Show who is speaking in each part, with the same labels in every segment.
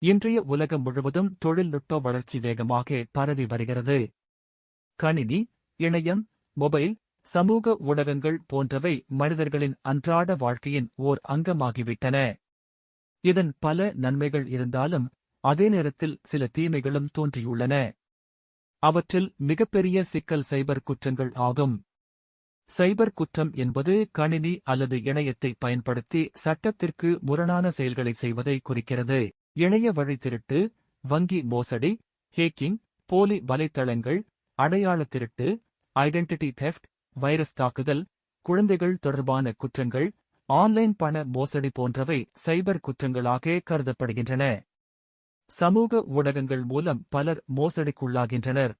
Speaker 1: இன்றைய உலகம் முழுவதும் தொழில்நுட்ப வளர்ச்சி வேகமாக பரவி வருகிறது. கணினி, இணையம், மொபைல், சமூக ஊடகங்கள் போன்றவை மனிதர்களின் அன்றாட வாழ்க்கையின் ஓர் அங்கமாகிவிட்டன. இதன் பல நன்மைகள் இருந்தாலும் அதே நேரத்தில் சில தீமைகளும் தோன்றியுள்ளன. அவற்றில் மிகப்பெரிய சிக்கல் சைபர் குற்றங்கள் ஆகும். சைபர் குற்றம் என்பது கணினி அல்லது இணையத்தை பயன்படுத்தி சட்டத்திற்கு முரணான செயல்களை செய்வதை குறிக்கிறது. இணைய வழி திருட்டு, வங்கி மோசடி, ஹேக்கிங், போலி வலைத்தளங்கள், அடையாள திருட்டு, ஐடென்டிட்டி தெஃப்ட், வைரஸ் தாக்குதல், குழந்தைகள் தொடர்பான குற்றங்கள், ஆன்லைன் பண மோசடி போன்றவை சைபர் குற்றங்களாக கருதப்படுகின்றன. சமூக ஊடகங்கள் மூலம் பலர் மோசடிக்குள்ளாகின்றனர்.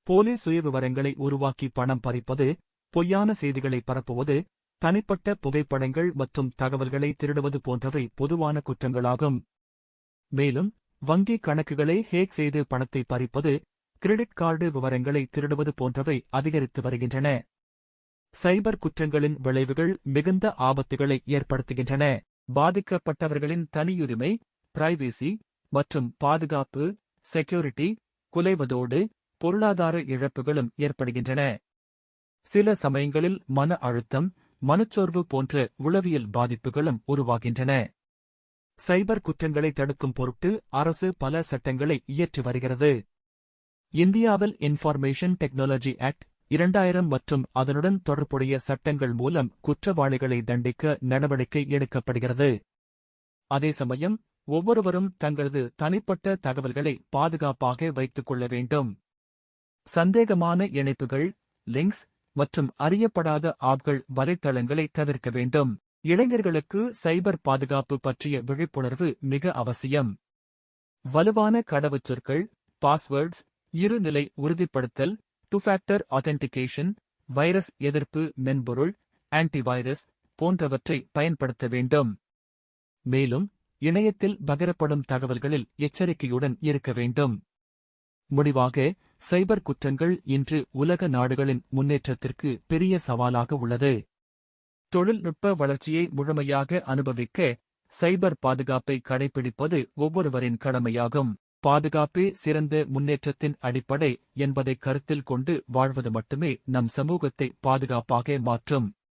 Speaker 1: போலி சுயவிவரங்களை உருவாக்கி பணம் பறிப்பது, பொய்யான செய்திகளை பரப்புவது, தனிப்பட்ட புகைப்படங்கள் மற்றும் தகவல்களை திருடுவது போன்றவை பொதுவான குற்றங்களாகும். மேலும் வங்கி கணக்குகளை ஹேக் செய்து பணத்தை பறிப்பது, கிரெடிட் கார்டு விவரங்களை திருடுவது போன்றவை அதிகரித்து வருகின்றன. சைபர் குற்றங்களின் விளைவுகள் மிகுந்த ஆபத்துகளை ஏற்படுத்துகின்றன. பாதிக்கப்பட்டவர்களின் தனியுரிமை, பிரைவேசி மற்றும் பாதுகாப்பு, செக்யூரிட்டி குலைவதோடு பொருளாதார இழப்புகளும் ஏற்படுகின்றன. சில சமயங்களில் மன அழுத்தம், மனச்சோர்வு போன்ற உளவியல் பாதிப்புகளும் உருவாகின்றன. சைபர் குற்றங்களை தடுக்கும் பொருட்டு அரசு பல சட்டங்களை இயற்றி வருகிறது. இந்தியாவில் இன்ஃபர்மேஷன் டெக்னாலஜி ஆக்ட் 2000 மற்றும் அதனுடன் தொடர்புடைய சட்டங்கள் மூலம் குற்றவாளிகளை தண்டிக்க நடவடிக்கை எடுக்கப்படுகிறது. அதே சமயம் ஒவ்வொருவரும் தங்களது தனிப்பட்ட தகவல்களை பாதுகாப்பாக வைத்துக் கொள்ள வேண்டும். சந்தேகமான இணைப்புகள், லிங்க்ஸ் மற்றும் அறியப்படாத ஆப்கள் வலைத்தளங்களை தவிர்க்க வேண்டும். இளைஞர்களுக்கு சைபர் பாதுகாப்பு பற்றிய விழிப்புணர்வு மிக அவசியம். வலுவான கடவுச்சொற்கள், பாஸ்வேர்ட்ஸ், இருநிலை உறுதிப்படுத்தல், டூ ஃபேக்டர் ஆதென்டிகேஷன், வைரஸ் எதிர்ப்பு மென்பொருள், ஆன்டிவைரஸ் போன்றவற்றை பயன்படுத்த வேண்டும். மேலும் இணையத்தில் பகிரப்படும் தகவல்களில் எச்சரிக்கையுடன் இருக்க வேண்டும். முடிவாக, சைபர் குற்றங்கள் இன்று உலக நாடுகளின் முன்னேற்றத்திற்கு பெரிய சவாலாக உள்ளது. தொழில்நுட்ப வளர்ச்சியை முழுமையாக அனுபவிக்க சைபர் பாதுகாப்பை கடைபிடிப்பது ஒவ்வொருவரின் கடமையாகும். பாதுகாப்பே சிறந்த முன்னேற்றத்தின் அடிப்படை என்பதை கருத்தில் கொண்டு வாழ்வது மட்டுமே நம் சமூகத்தை பாதுகாப்பாக மாற்றும்.